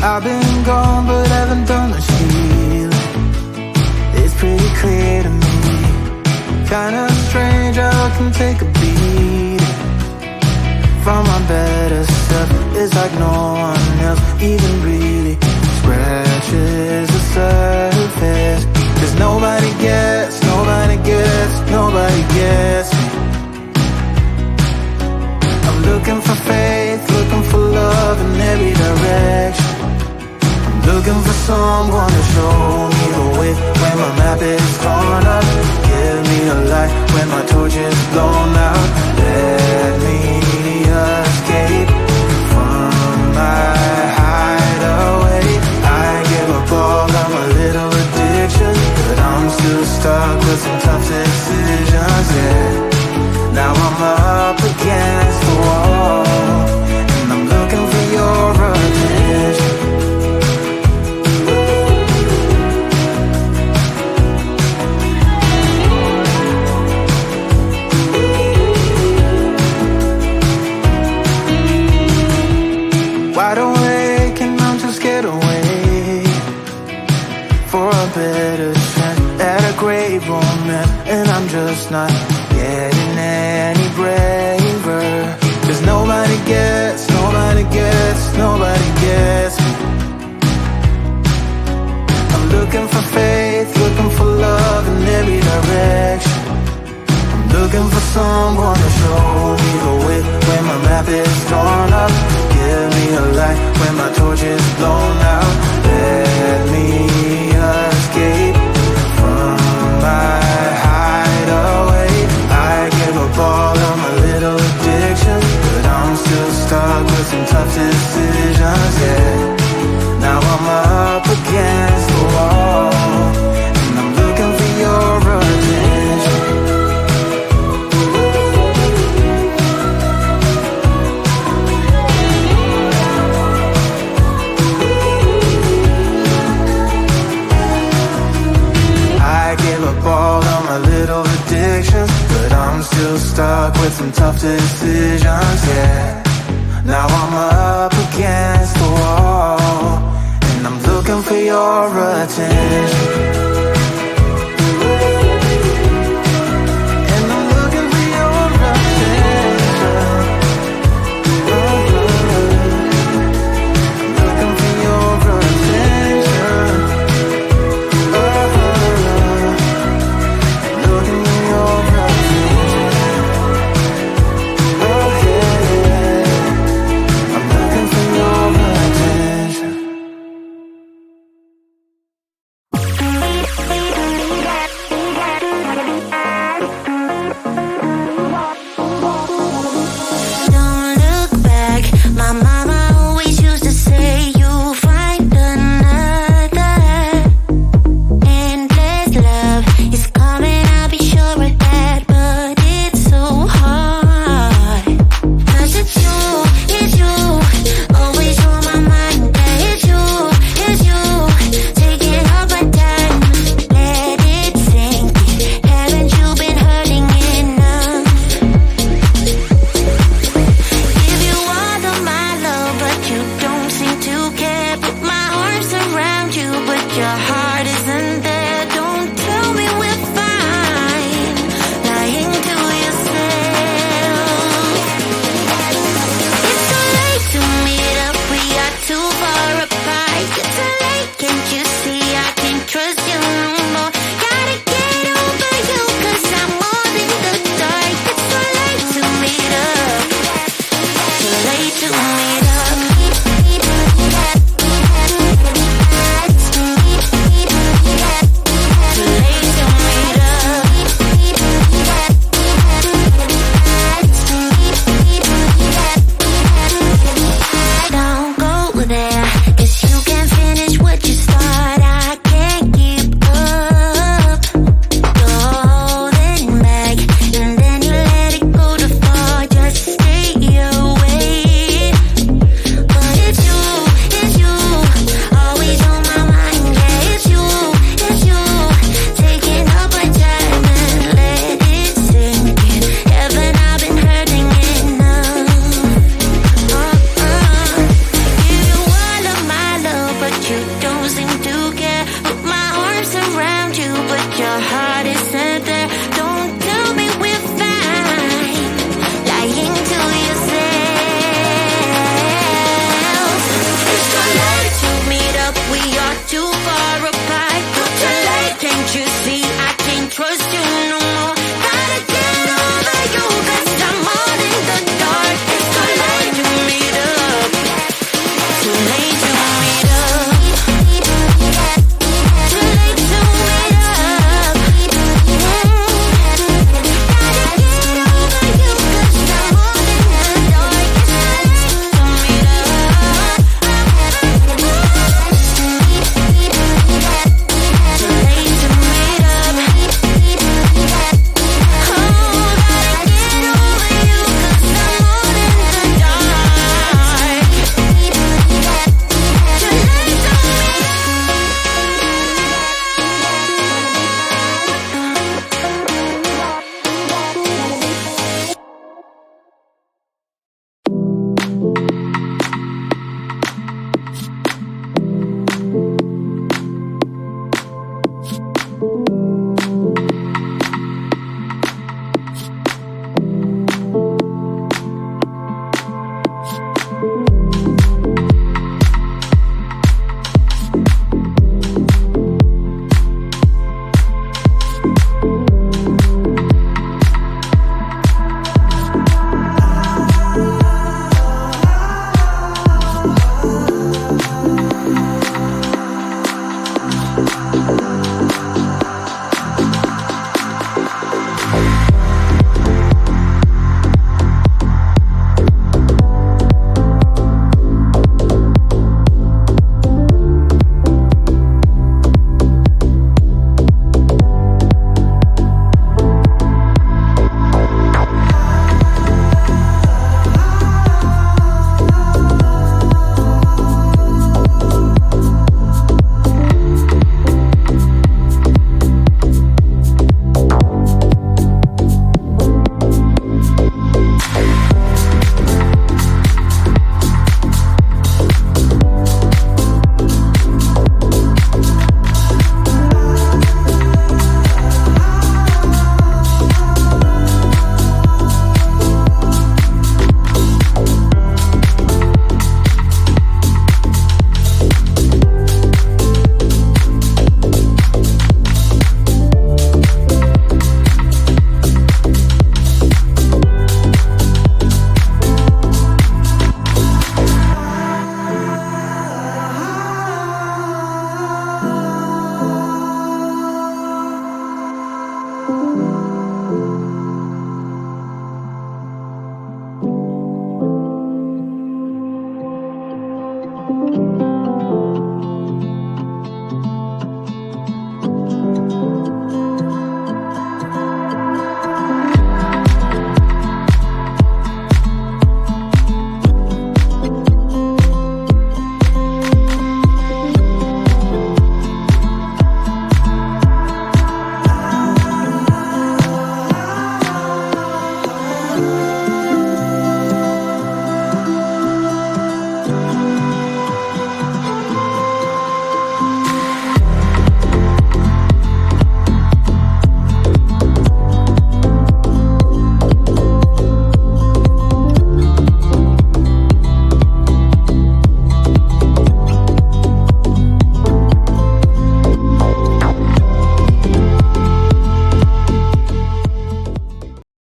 I've been gone but haven't done much healing. It's pretty clear to me. Kinda strange how I can take a beat from my better self. It's like no one else even really scratches the surface. 'Cause nobody gets me. I'm looking for faith, looking for love in every direction. I'm looking for someone to show me the way when my map is torn up. Give me a light when my torch is blown out. Let me escape from my hideaway. I give up all of my little addictions, but I'm still stuck with some tough decisions, yeah. Now I'm up against the wall, and I'm looking for your attention. Wide awake and I'm just scared away for a better chance at a great romance, and I'm just not getting any braver. 'Cause nobody gets me. I'm looking for faith, looking for love in every direction. I'm looking for someone to show me the way when my map is torn up. Give me a light when my torch is blown out. Let me escape from my hideaway. I give up all of my little addictions, but I'm still stuck with some tough decisions, yeah. Now I'm up against the wall, and I'm looking for your attention. I give up all of my little addictions, but I'm still stuck with some tough decisions, yeah. Now I'm up against the wall, and I'm looking for your attention.